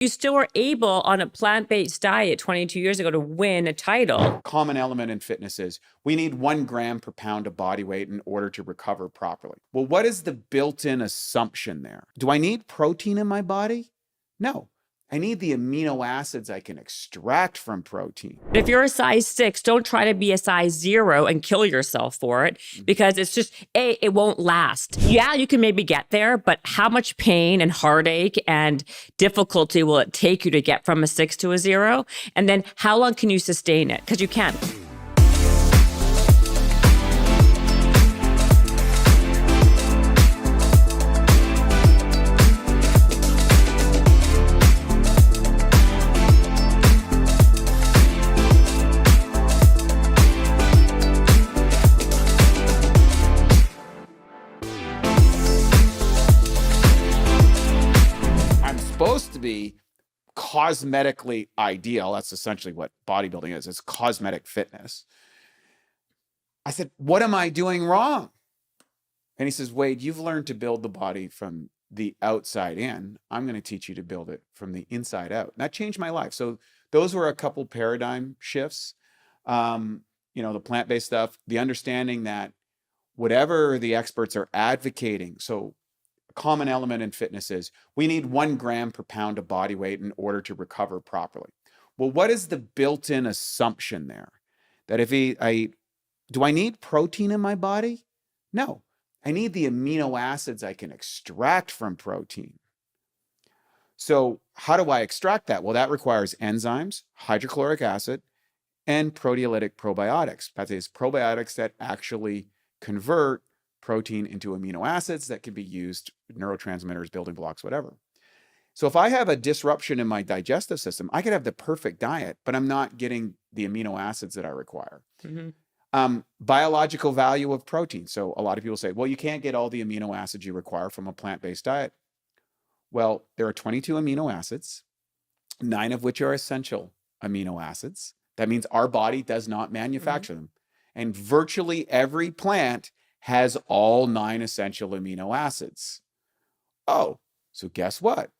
You still were able on a plant-based diet 22 years ago to win a title. Common element in fitness is we need 1 gram per pound of body weight in order to recover properly. Well, what is the built-in assumption there? Do I need protein in my body? No. I need the amino acids I can extract from protein. If you're a size 6, don't try to be a size 0 and kill yourself for it, because it's just, it won't last. Yeah, you can maybe get there, but how much pain and heartache and difficulty will it take you to get from a 6 to a 0? And then how long can you sustain it? Because you can't. Supposed to be cosmetically ideal. That's essentially what bodybuilding is. It's cosmetic fitness. I said, what am I doing wrong? And he says, Wade, you've learned to build the body from the outside in. I'm going to teach you to build it from the inside out. And that changed my life. So those were a couple paradigm shifts. The plant-based stuff, the understanding that whatever the experts are advocating. So common element in fitness is we need 1 gram per pound of body weight in order to recover properly. Well, what is the built-in assumption there? That do I need protein in my body? No, I need the amino acids I can extract from protein. So how do I extract that? Well, that requires enzymes, hydrochloric acid, and proteolytic probiotics. That is probiotics that actually convert protein into amino acids that can be used, neurotransmitters, building blocks, whatever. So if I have a disruption in my digestive system, I could have the perfect diet, but I'm not getting the amino acids that I require. Biological value of protein. So a lot of people say, well, you can't get all the amino acids you require from a plant-based diet. Well, there are 22 amino acids, 9 of which are essential amino acids. That means our body does not manufacture them. And virtually every plant has all 9 essential amino acids. Oh, so guess what?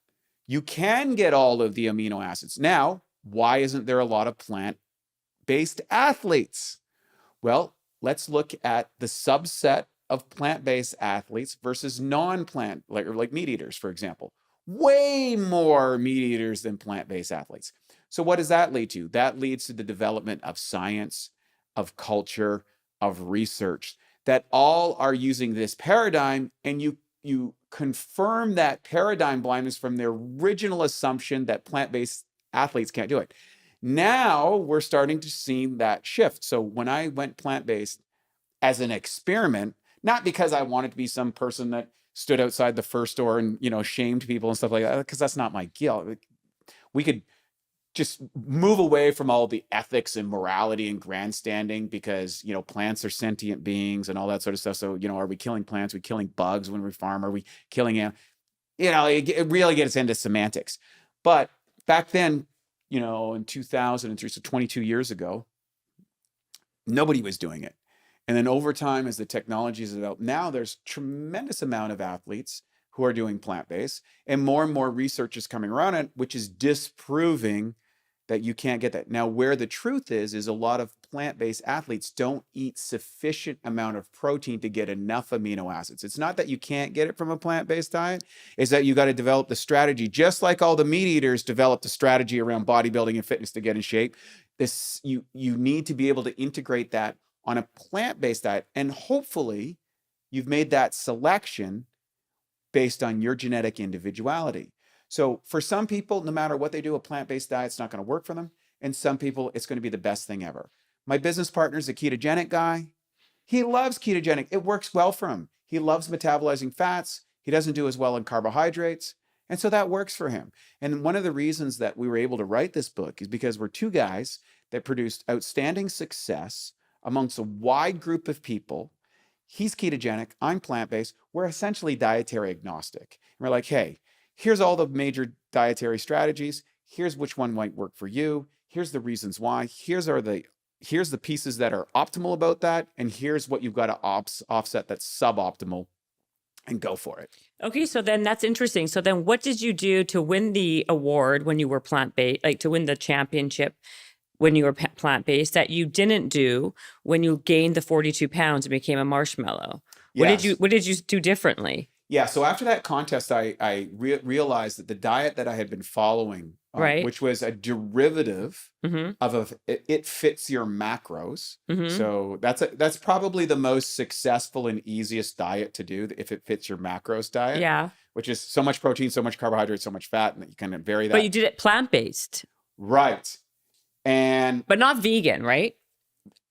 You can get all of the amino acids. Now, why isn't there a lot of plant-based athletes? Well, let's look at the subset of plant-based athletes versus non-plant, like meat eaters, for example. Way more meat eaters than plant-based athletes. So what does that lead to? That leads to the development of science, of culture, of research, that all are using this paradigm, and you confirm that paradigm blindness from their original assumption that plant-based athletes can't do it. Now we're starting to see that shift. So when I went plant-based as an experiment, not because I wanted to be some person that stood outside the first store and, shamed people and stuff like that, because that's not my guilt. We could just move away from all the ethics and morality and grandstanding, because, plants are sentient beings and all that sort of stuff. So, are we killing plants? Are we killing bugs when we farm? Are we killing it really gets into semantics. But back then, in 2003, so 22 years ago, nobody was doing it. And then over time, as the technology is developed, now there's tremendous amount of athletes who are doing plant-based, and more research is coming around it, which is disproving that you can't get that. Now, where the truth is a lot of plant-based athletes don't eat sufficient amount of protein to get enough amino acids. It's not that you can't get it from a plant-based diet, it's that you got to develop the strategy, just like all the meat eaters developed a strategy around bodybuilding and fitness to get in shape. You need to be able to integrate that on a plant-based diet, and hopefully you've made that selection based on your genetic individuality. So for some people, no matter what they do, a plant-based diet's not going to work for them. And some people, it's going to be the best thing ever. My business partner's a ketogenic guy. He loves ketogenic. It works well for him. He loves metabolizing fats. He doesn't do as well in carbohydrates. And so that works for him. And one of the reasons that we were able to write this book is because we're 2 guys that produced outstanding success amongst a wide group of people. He's ketogenic, I'm plant-based. We're essentially dietary agnostic. And we're like, hey, here's all the major dietary strategies. Here's which one might work for you. Here's the reasons why. Here's the pieces that are optimal about that. And here's what you've got to offset that's suboptimal. and go for it. Okay, so then that's interesting. So then what did you do to win the award when you were plant-based, like to win the championship when you were plant-based that you didn't do when you gained the 42 pounds and became a marshmallow? Yes. What did you do differently? Yeah. So after that contest, I realized that the diet that I had been following, Right. which was a derivative Mm-hmm. of it fits your macros. Mm-hmm. So that's probably the most successful and easiest diet to do if it fits your macros diet. Yeah. Which is so much protein, so much carbohydrate, so much fat, and that you kind of vary that. But you did it plant-based. Right. And but not vegan, right?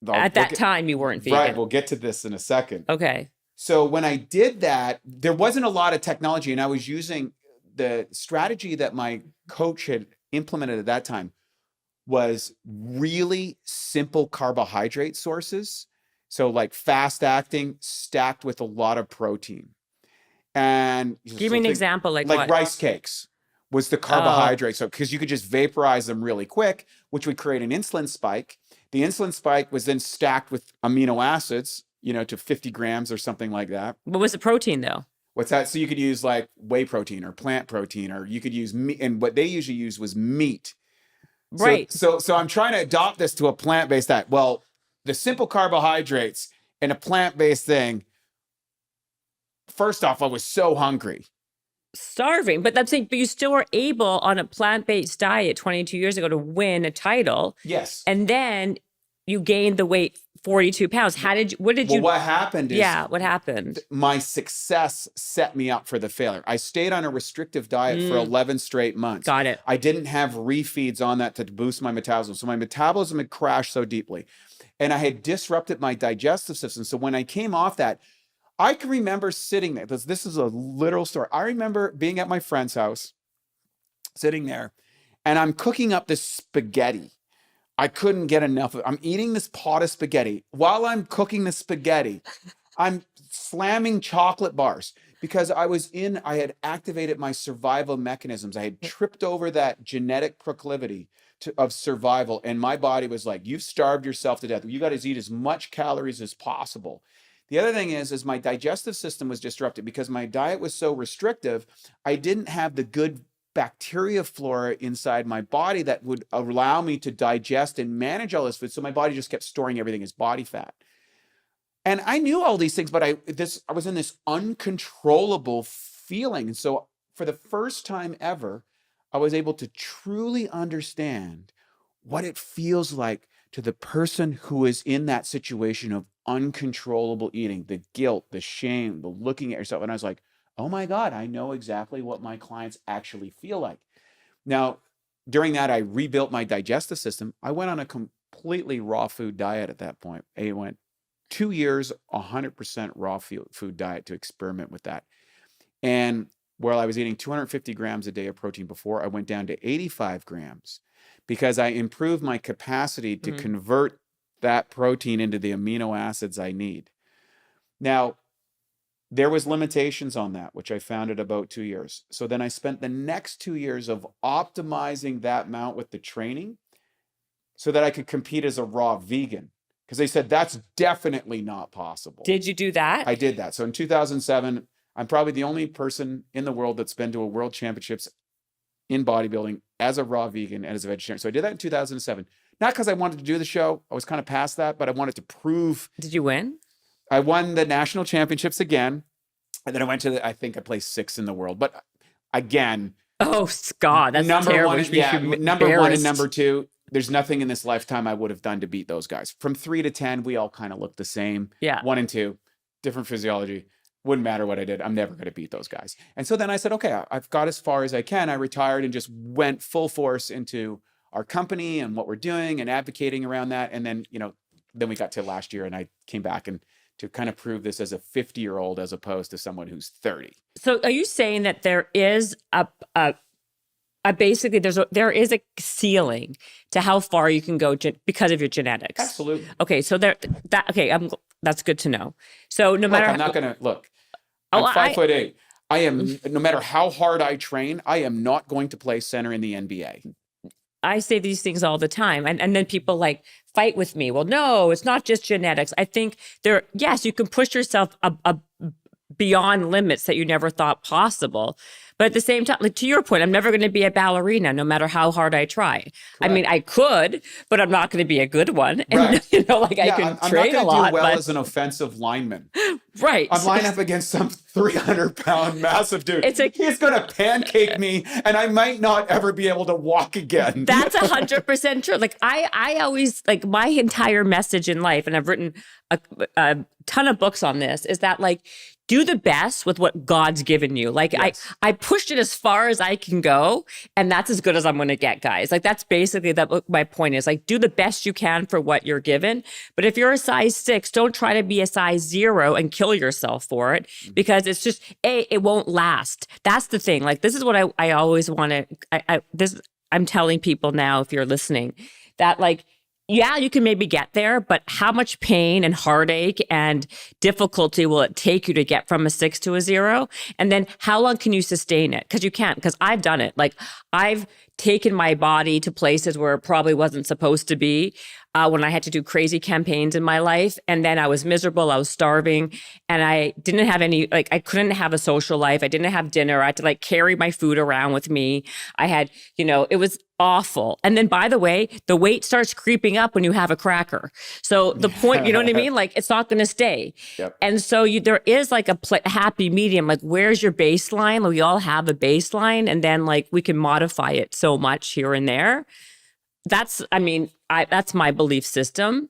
At that time, you weren't vegan. Right. We'll get to this in a second. Okay. So when I did that, there wasn't a lot of technology, and I was using the strategy that my coach had implemented at that time was really simple carbohydrate sources. So like fast acting stacked with a lot of protein. And give me an example, like what? Rice cakes was the carbohydrate. So because you could just vaporize them really quick, which would create an insulin spike. The insulin spike was then stacked with amino acids, to 50 grams or something like that. What was the protein though? What's that? So you could use like whey protein or plant protein, or you could use meat. And what they usually use was meat. Right. So I'm trying to adopt this to a plant-based diet. Well, the simple carbohydrates in a plant-based thing, first off, I was so hungry. Starving. But that's but you still were able on a plant-based diet 22 years ago to win a title. Yes. And then you gained the weight 42 pounds. What happened is, what happened? My success set me up for the failure. I stayed on a restrictive diet for 11 straight months. Got it. I didn't have refeeds on that to boost my metabolism. So my metabolism had crashed so deeply, and I had disrupted my digestive system. So when I came off that, I can remember sitting there. This is a literal story. I remember being at my friend's house, sitting there, and I'm cooking up this spaghetti. I couldn't get enough of it. I'm eating this pot of spaghetti. While I'm cooking the spaghetti, I'm slamming chocolate bars because I had activated my survival mechanisms. I had tripped over that genetic proclivity of survival. And my body was like, you've starved yourself to death. You got to eat as much calories as possible. The other thing is my digestive system was disrupted because my diet was so restrictive. I didn't have the good bacteria flora inside my body that would allow me to digest and manage all this food. So my body just kept storing everything as body fat. And I knew all these things, but I was in this uncontrollable feeling. And so for the first time ever, I was able to truly understand what it feels like to the person who is in that situation of uncontrollable eating, the guilt, the shame, the looking at yourself. And I was like, oh my God, I know exactly what my clients actually feel like. Now, during that, I rebuilt my digestive system. I went on a completely raw food diet at that point. I went 2 years, 100% raw food diet to experiment with that. And while I was eating 250 grams a day of protein before, I went down to 85 grams because I improved my capacity to convert that protein into the amino acids I need. Now, there was limitations on that, which I found at about 2 years. So then I spent the next 2 years of optimizing that amount with the training so that I could compete as a raw vegan. Because they said that's definitely not possible. Did you do that? I did that. So in 2007, I'm probably the only person in the world that's been to a world championships in bodybuilding as a raw vegan and as a vegetarian. So I did that in 2007. Not because I wanted to do the show. I was kind of past that, but I wanted to prove. Did you win? I won the national championships again. And then I went to I think I placed 6th in the world. But again. Oh, God, that's number terrible. Number 1 and number 2. There's nothing in this lifetime I would have done to beat those guys. From 3 to 10, we all kind of look the same. Yeah. 1 and 2, different physiology. Wouldn't matter what I did. I'm never going to beat those guys. And so then I said, okay, I've got as far as I can. I retired and just went full force into our company and what we're doing and advocating around that. And then, then we got to last year and I came back and to kind of prove this as a 50-year-old as opposed to someone who's 30. So are you saying that there is basically there is a ceiling to how far you can go because of your genetics? Absolutely. Okay, so that's good to know. So no matter I'm not going to look. I'm 5'8". I am no matter how hard I train, I am not going to play center in the NBA. I say these things all the time. And then people fight with me. Well, no, it's not just genetics. I think yes, you can push yourself beyond limits that you never thought possible. But at the same time, like to your point, I'm never going to be a ballerina no matter how hard I try. Correct. I mean, I could, but I'm not going to be a good one. And, Right. I can train a lot. I'm not going to do well but, as an offensive lineman. right. I'm lining up against some 300-pound massive dude. It's like, he's going to pancake me and I might not ever be able to walk again. That's 100% true. Like I always, like my entire message in life, and I've written a ton of books on this, is that like, do the best with what God's given you. Like Yes. I pushed it as far as I can go, and that's as good as I'm going to get, guys. Like that's basically my point is like, do the best you can for what you're given. But if you're a size 6, don't try to be a size 0 and kill yourself for it, because it's just, it won't last. That's the thing. Like this is what I always want to, I'm telling people now, if you're listening, that like, yeah, you can maybe get there, but how much pain and heartache and difficulty will it take you to get from a 6 to a 0? And then how long can you sustain it? Because you can't, because I've done it. Like I've taken my body to places where it probably wasn't supposed to be when I had to do crazy campaigns in my life. And then I was miserable, I was starving, and I didn't have any, like I couldn't have a social life. I didn't have dinner. I had to like carry my food around with me. I had, it was awful. And then by the way, the weight starts creeping up when you have a cracker. So the point, you know what I mean? Like it's not going to stay. Yep. And so there is like a happy medium. Like where's your baseline? Like, we all have a baseline, and then like we can modify it so much here and there. That's my belief system.